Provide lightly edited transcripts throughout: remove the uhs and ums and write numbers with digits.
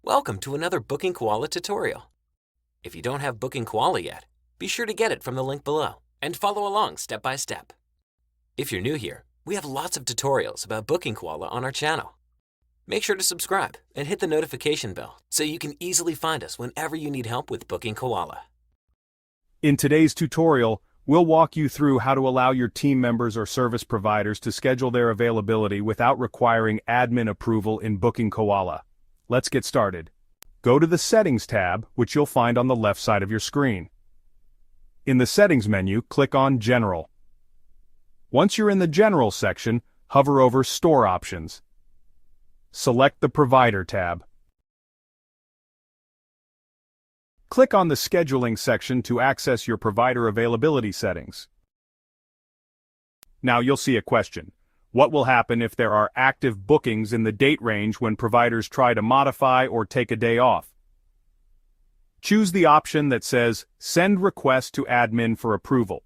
Welcome to another BookingKoala tutorial. If you don't have BookingKoala yet, be sure to get it from the link below and follow along step by step. If you're new here, we have lots of tutorials about BookingKoala on our channel. Make sure to subscribe and hit the notification bell so you can easily find us whenever you need help with BookingKoala. In today's tutorial, we'll walk you through how to allow your team members or service providers to schedule their availability without requiring admin approval in BookingKoala. Let's get started. Go to the Settings tab, which you'll find on the left side of your screen. In the Settings menu, click on General. Once you're in the General section, hover over Store Options. Select the Provider tab. Click on the Scheduling section to access your provider availability settings. Now you'll see a question. What will happen if there are active bookings in the date range when providers try to modify or take a day off? Choose the option that says Send Request to Admin for Approval.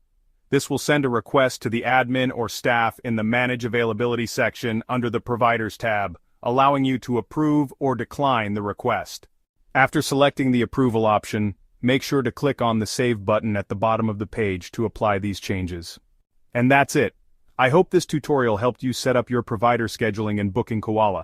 This will send a request to the admin or staff in the Manage Availability section under the Providers tab, allowing you to approve or decline the request. After selecting the approval option, make sure to click on the Save button at the bottom of the page to apply these changes. And that's it. I hope this tutorial helped you set up your provider scheduling in BookingKoala.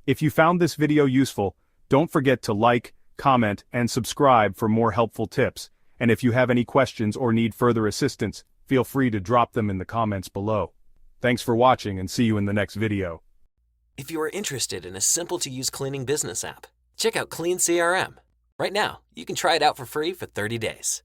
If you found this video useful, don't forget to like, comment, and subscribe for more helpful tips. And if you have any questions or need further assistance, feel free to drop them in the comments below. Thanks for watching and see you in the next video. If you are interested in a simple-to-use cleaning business app, check out Clean CRM. Right now, you can try it out for free for 30 days.